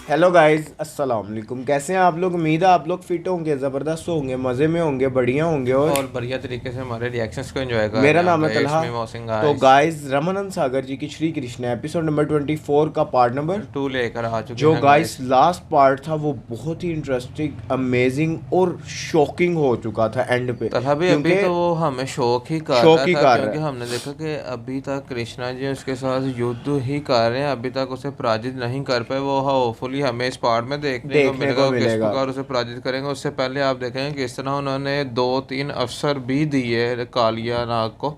Hello guys, अस्सलाम वालेकुम। कैसे हैं आप लोग? उम्मीद है आप लोग फिट होंगे, ज़बरदस्त होंगे, मज़े में होंगे, बढ़िया होंगे। और और बढ़िया तरीके से हमारे रिएक्शंस को एंजॉय कर मेरा रहे नाम है होंगे। तलहा। इसमें मौसिन तो गाइस गाइस, रमानंद सागर जी की श्री कृष्ण एपिसोड नंबर 24 का पार्ट नंबर 2 लेकर आ चुके जो हैं गाइस गाइस। लास्ट पार्ट था वो बहुत ही इंटरेस्टिंग, अमेजिंग और शॉकिंग हो चुका था एंड पे, तलहा भी अभी क्योंकि तो वो हमें शौक ही कर शौक रहा ही था, कर रहा क्योंकि है। हमने देखा कि अभी तक कृष्णा जी उसके साथ युद्ध ही कर रहे हैं। अभी तक उसे पराजित नहीं कर पाए। वो होपफुली हमें इस पार्ट में देखने को देखने मिलेगा को वो किस मिलेगा। प्रकार उसे पराजित करेंगे। उससे पहले आप देखेंगे किस तरह उन्होंने 2-3 अवसर भी दिए कालिया नाग को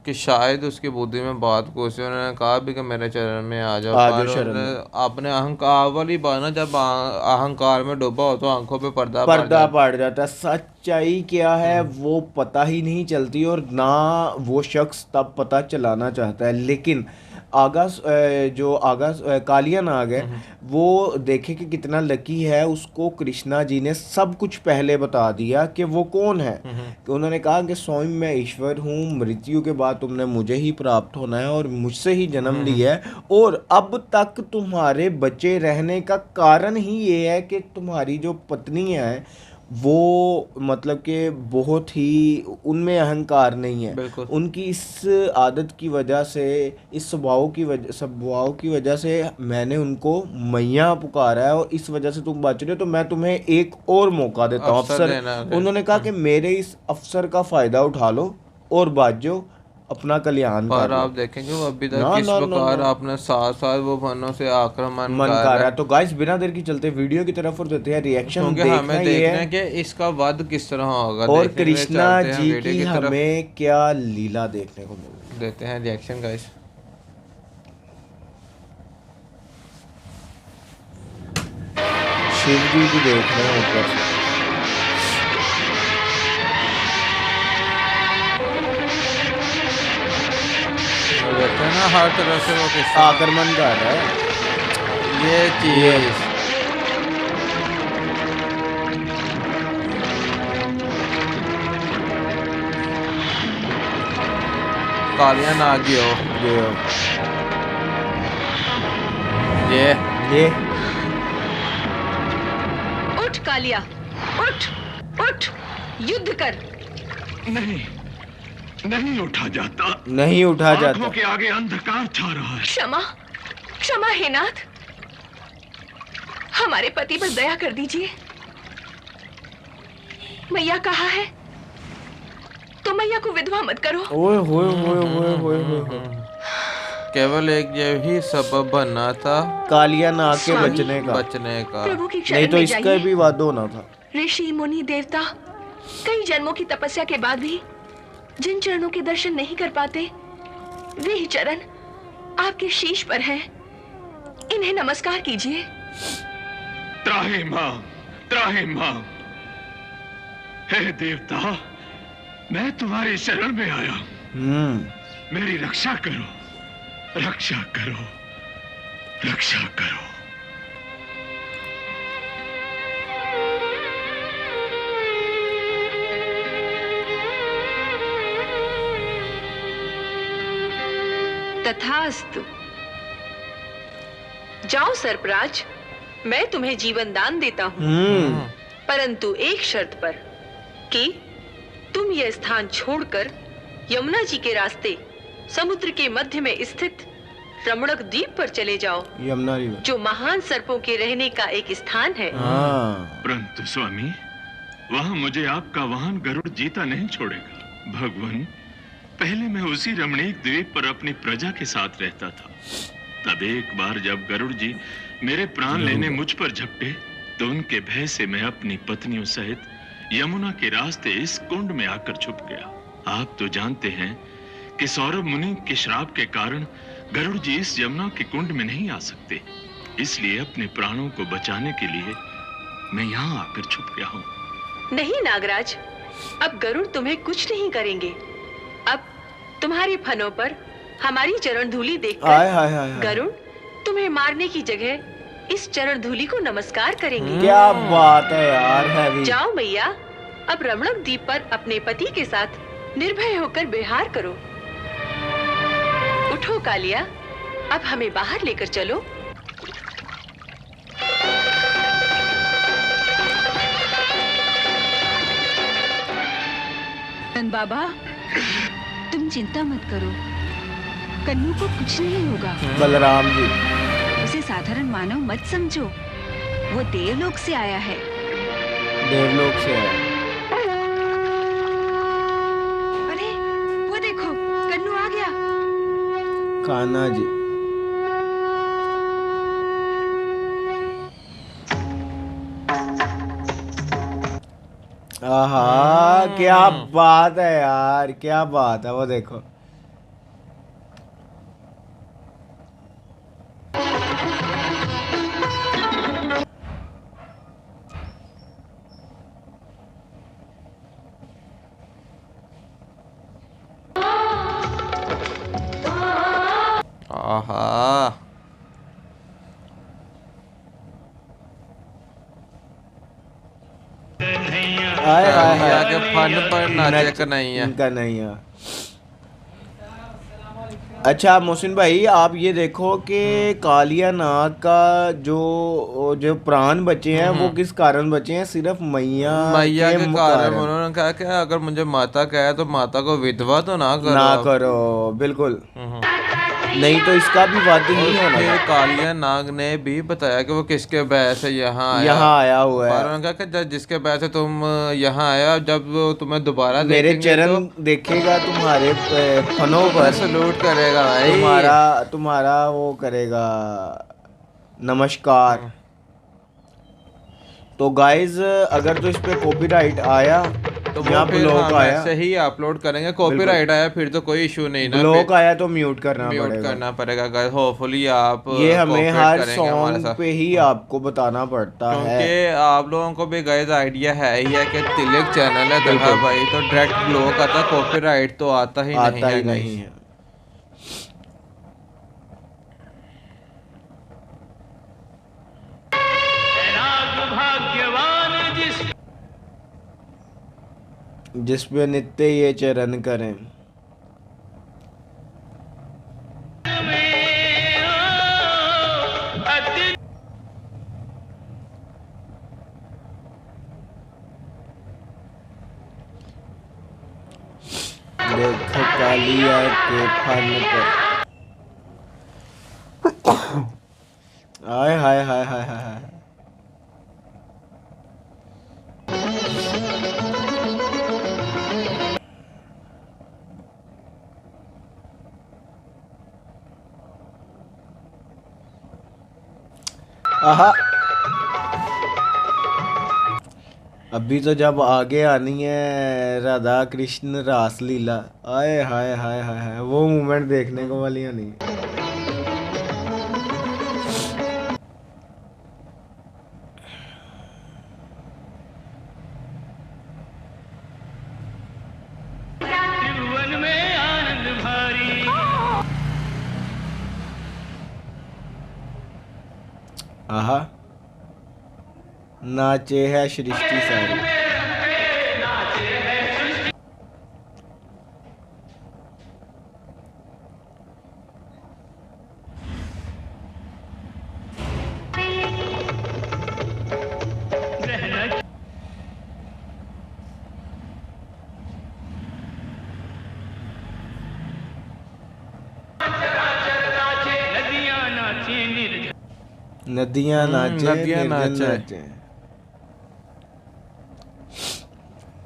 कि शायद उसकी बुद्धि में बात को सी। उन्होंने कहा भी कि मेरे चरण में आ जाओ, आ जाओ पर शरण में। उन्होंने अपने अहंकार वाली बात ना, जब अहंकार में डूबा हो तो आंखों पे पर्दा पड़ पर्दा जाता। पड़ जाता, सच्चाई क्या है वो पता ही नहीं चलती, और ना वो शख्स तब पता चलाना चाहता है। लेकिन जो आगाज कालिया नाग है, वो देखे कि कितना लकी है, उसको कृष्णा जी ने सब कुछ पहले बता दिया कि वो कौन है। कि उन्होंने कहा कि स्वयं मैं ईश्वर हूँ, मृत्यु के बाद तुमने मुझे ही प्राप्त होना है और मुझसे ही जन्म लिया है, और अब तक तुम्हारे बचे रहने का कारण ही ये है कि तुम्हारी जो पत्नी है वो मतलब कि बहुत ही, उनमें अहंकार नहीं है। बिल्कुल। उनकी इस आदत की वजह से, इस स्वभाव की वजह से मैंने उनको मैया पुकारा है, और इस वजह से तुम बच रहे हो, तो मैं तुम्हें एक और मौका देता हूँ, अवसर अफसर। देना उन्होंने कहा कि मेरे इस अवसर का फ़ायदा उठा लो और बात जो अपना कल्याण पर कर आप लो। देखेंगे वो अभी तक ना किस ना ना प्रकार ना, अपने साथ साथ वो वनों से आक्रमण मन कर कर रहा रहा है। है। तो गाइस, बिना देर की चलते वीडियो की तरफ और देते हैं रिएक्शन। क्योंकि देखना हमें ये देखना है, है कि इसका वध किस तरह होगा। और देखने के लिए कृष्णा चलते हैं जी वीडियो की की तरफ, हमें क्या लीला देखने को मिल रही है। देते हैं रिएक्शन गाइस। शिव जी भी देख रहे हैं ऊपर से। और देखते हैं ना हर तरफ से वो किस तरह आक्रमण कर रहा है ये ये। चीज। कालिया नागी हो ये ये। ये उठ कालिया, उठ, उठ, युद्ध कर। नहीं, नहीं उठा जाता। नहीं उठा आंखों जाता। के आगे अंधकार छा रहा है। क्षमा, क्षमा हे नाथ, हमारे पति पर दया कर दीजिए। मैया कहा है तो मैया को विधवा मत करो। ओए होए होए होए होए होए। केवल एक यही सबब बनना था कालिया नाग के स्वामी, बचने का। बचने का। प्रभु की नहीं शरण तो में इसका जाइए। भी वाद होना था। ऋषि मुनि देवता कई जन्मों की तपस्या के बाद भी जिन चरणों के दर्शन नहीं कर पाते, वे ही चरण आपके शीश पर हैं। इन्हें नमस्कार कीजिए। त्राहि मां, त्राहि मां। हे देवता, मैं तुम्हारी शरण में आया हूं। मेरी रक्षा करो, रक्षा करो, रक्षा करो। तथास्तु। जाओ सर्पराज, मैं तुम्हें जीवन दान देता हूँ, परंतु एक शर्त पर कि तुम यह स्थान छोड़कर यमुना जी के रास्ते समुद्र के मध्य में स्थित रमणक द्वीप पर चले जाओ, यमुना रिवर। जो महान सर्पों के रहने का एक स्थान है। हाँ। परंतु स्वामी, वहां मुझे आपका वाहन गरुड़ जीता नहीं छोड़ेगा। भगवान, पहले मैं उसी रमणीक द्वीप पर अपनी प्रजा के साथ रहता था। तब एक बार जब गरुड़ जी मेरे प्राण लेने मुझ पर झपटे, तो उनके भय से मैं अपनी पत्नियों सहित यमुना के रास्ते इस कुंड में आकर छुप गया। आप तो जानते हैं कि सौरभ मुनि के श्राप के कारण गरुड़ जी इस यमुना के कुंड में नहीं आ सकते। इसलिए अपने प्राणों को बचाने के लिए मैं यहाँ आकर छुप गया हूँ। नहीं नागराज, अब गरुड़ तुम्हें कुछ नहीं करेंगे। अब तुम्हारे फनों पर हमारी चरण धूलि हाय देखकर हाय हाय हाय। गरुड़ तुम्हें मारने की जगह इस चरण धूलि को नमस्कार करेंगे। क्या बात है यार, हैवी। जाओ मैया, अब रमणक द्वीप पर अपने पति के साथ निर्भय होकर विहार करो। उठो कालिया, अब हमें बाहर लेकर चलो। नंद बाबा, तुम चिंता मत करो, कन्नू को कुछ नहीं होगा। बलराम जी उसे साधारण मानव मत समझो, वो देवलोक से आया है। देवलोक से है। अरे वो देखो, कन्नू आ गया। कान्हा जी आहा, क्या बात है यार, क्या बात है, वो देखो। आहा, आए हाय कन्हैया हाय, के फन पर नाचे नच- कन्हैया। कन्हैया। अच्छा मोहसिन भाई, आप ये देखो कि कालिया नाग का जो प्राण बचे हैं वो किस कारण बचे हैं? सिर्फ मैया मैया के कारण कारण। उन्होंने कहा कि अगर मुझे माता कहे तो माता को विधवा तो ना करो ना आप। करो, बिल्कुल, हम्म। नहीं तो इसका भी वादी और नहीं होना फिर था। कालिया नाग ने भी बताया कि वो किसके बैर से यहाँ आया। यहाँ आया हुआ और है, उन्होंने कहा कि जिसके बैर से तुम यहाँ आया, जब वो तुम्हें दोबारा मेरे देखेंगे चरण तो देखेगा तुम्हारे फनों पर, सलूट करेगा भाई। तुम्हारा वो करेगा नमस्कार। तो गाइज अगर तो इस पे कॉपीराइट आया तो या वो फिर ब्लॉक हम आया, ऐसे ही अपलोड करेंगे। कॉपीराइट आया फिर तो कोई इशू नहीं ना, ब्लॉक आया तो म्यूट करना म्यूट पड़ेगा। करना पड़ेगा गाइस। होपफुली आप ये हमें cooperate हर करेंगे हमारे सॉन्ग साथ, पे ही आपको बताना पड़ता है। क्योंकि आप लोगों को भी गाइस आइडिया है ही है कि तिलक चैनल है दरहा भाई, तो डायरेक्ट ब्लॉक आता, कॉपीराइट तो आता ही नहीं आता है ही गाइस। नहीं है। जिस पे नित्य ये चरण करें। देख कालिया के फन पर, आय हाय हाय हाय हाय हाय। आहा, अभी तो जब आगे आनी है राधा कृष्ण रास लीला, आए हाय हाय हाय हाय, वो मूवमेंट देखने को वाली नहीं। आहा, नाचे है सृष्टि सारी। नदियां नाचे, नदियां निर्जन नाचे। नाचे,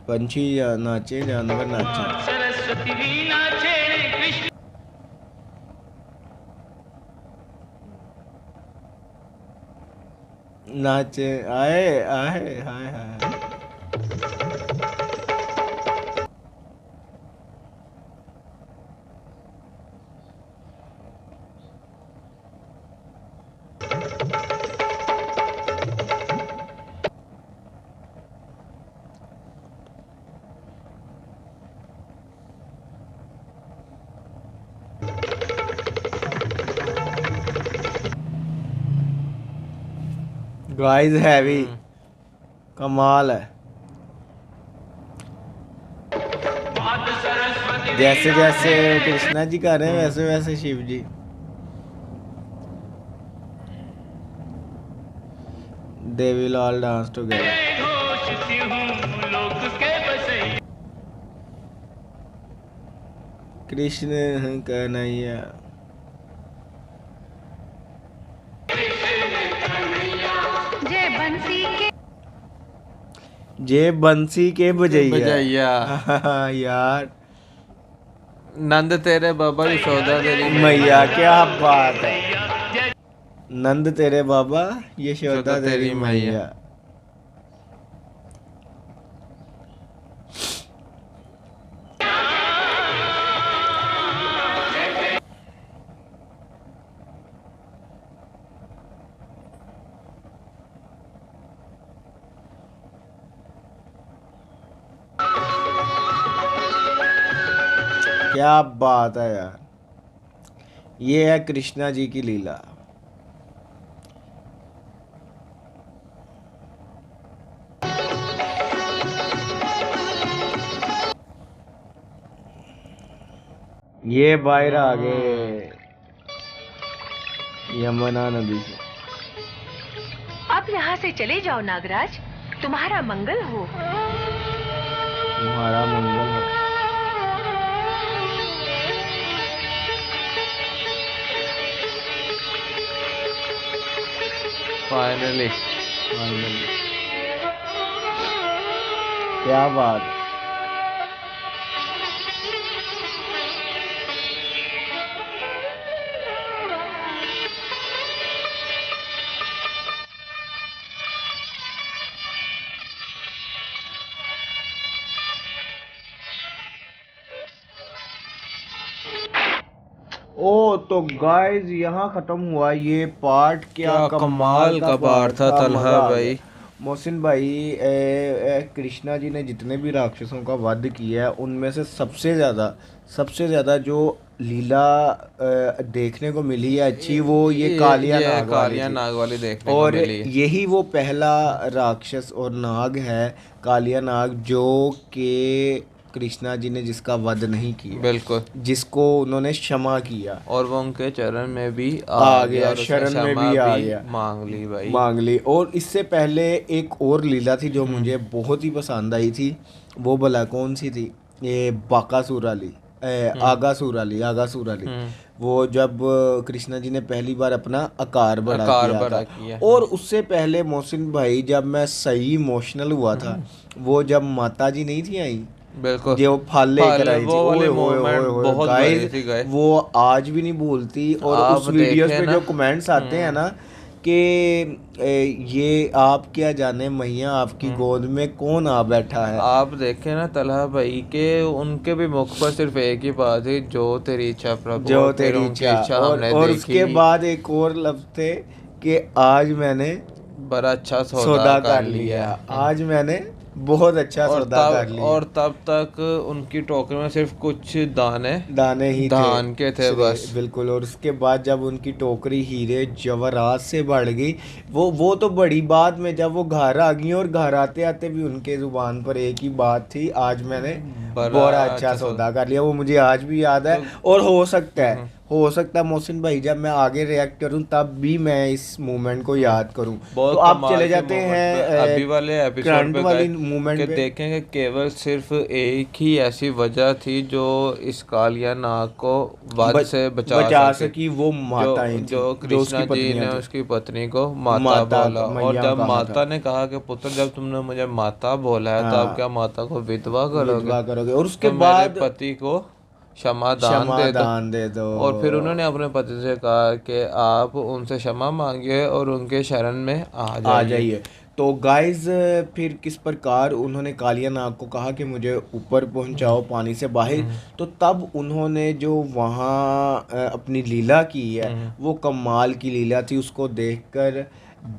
पंछी नाचे, जानवर नाचे। नाचे, आए आए हाय हाय। गाइस हैवी, कमाल है। जैसे जैसे कृष्णा जी कर रहे हैं वैसे वैसे शिव जी। They will all dance together. Krishna Kanhaiya. जय बंसी के बजैया। बजैया। यार नंद तेरे बाबा यशोदा तेरी मैया, क्या बात है। नंद तेरे बाबा यशोदा तेरी मैया। क्या बात है यार, ये है कृष्णा जी की लीला। ये बाहर आ गए यमुना नदी से। अब यहाँ से चले जाओ नागराज, तुम्हारा मंगल हो। तुम्हारा मंगल हो। फाइनली क्या बात। ओ तो गाइस यहाँ खत्म हुआ ये पार्ट। क्या कमाल का पार्ट था तलहा मजा आ भाई। गया। मोहसिन भाई, कृष्णा जी ने जितने भी राक्षसों का वध किया है उनमें से सबसे ज़्यादा जो लीला देखने को मिली है अच्छी, वो ये कालिया नाग वाली देखने को और मिली। यही वो पहला राक्षस और नाग है, कालिया नाग, जो कि कृष्णा जी ने जिसका वध नहीं किया, बिल्कुल, जिसको उन्होंने क्षमा किया और वो उनके चरण में भी आ गया, और उसने शरण में क्षमा भी आ गया, मांग ली भाई, मांग ली। और इससे पहले एक और लीला थी जो मुझे बहुत ही पसंद आई थी। वो भला कौन सी थी? ये बाकासुर वाली, आगासुर वाली। वो जब कृष्णा जी ने पहली बार अपना आकार बड़ा किया। और उससे पहले मोहसिन भाई, जब मैं सही इमोशनल हुआ था, वो जब माता जी नहीं थी आई, बिल्कुल, जो फल लेकर आई थी, वो वाली मोमेंट बहुत बड़ी थी गाइस। वो आज भी नहीं भूलती। और उस वीडियोस पे जो कमेंट्स आते हैं ना कि ये आप क्या जाने मैया, आपकी गोद में कौन आ बैठा है। आप देखें ना तलहा भाई के, उनके भी मुख पर सिर्फ एक ही बात है, जो तेरी इच्छा प्रभु, जो तेरी इच्छा। और उसके बाद एक और लफ्ज थे कि आज मैंने बड़ा अच्छा सौदा कर लिया। आज मैंने बहुत अच्छा सौदा कर लिया। और तब तक उनकी टोकरी में सिर्फ कुछ दाने ही धान के थे बस, बिल्कुल। और उसके बाद जब उनकी टोकरी हीरे जवाहरात से बढ़ गई, वो तो बड़ी बात में जब वो घर आ गई, और घर आते आते भी उनके जुबान पर एक ही बात थी, आज मैंने बड़ा अच्छा सौदा कर लिया। वो मुझे आज भी याद है। और हो सकता है मोहसिन भाई जब मैं आगे रिएक्ट करूं तब भी मैं इस मोमेंट को याद करूं। तो आप चले जाते हैं अभी वाले एपिसोड पे वाली मोमेंट पे, देखेंगे केवल सिर्फ एक ही ऐसी वजह थी जो इस कालिया नाग को वध से बचा सकी, वो माता ही थी, जो कृष्णा जी ने उसकी पत्नी को माता बोला। और जब माता ने कहा कि पुत्र, जब तुमने मुझे माता बोला है, तो आप क्या माता को विधवा करोगे? और उसके बाद पति को क्षमा दे दो। और फिर उन्होंने अपने पति से कहा कि आप उनसे क्षमा मांगिए और उनके शरण में आ जाइए। तो गाइज फिर किस प्रकार उन्होंने कालिया नाग को कहा कि मुझे ऊपर पहुंचाओ पानी से बाहर। तो तब उन्होंने जो वहाँ अपनी लीला की है, वो कमाल की लीला थी। उसको देखकर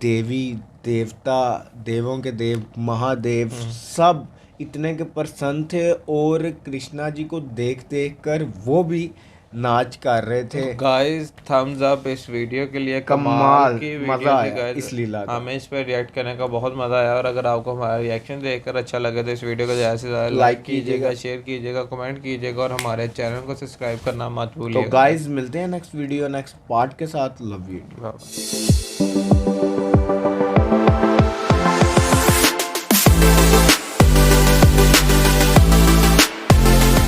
देवी देवता, देवों के देव, महादेव सब इतने के प्रसन्न थे, और कृष्णा जी को देख कर वो भी नाच कर रहे थे। गाइस थम्स अप इस वीडियो के लिए, कमाल की मजा आया इस लीला का। हमें इस पर रिएक्ट करने का बहुत मजा आया। और अगर आपको हमारा रिएक्शन देखकर अच्छा लगे तो इस वीडियो को ज़्यादा से ज़्यादा लाइक कीजिएगा, शेयर कीजिएगा, कमेंट कीजिएगा, और हमारे चैनल को सब्सक्राइब करना मत भूलिएगा। तो गाइस मिलते हैं नेक्स्ट वीडियो, नेक्स्ट पार्ट के साथ। Love you.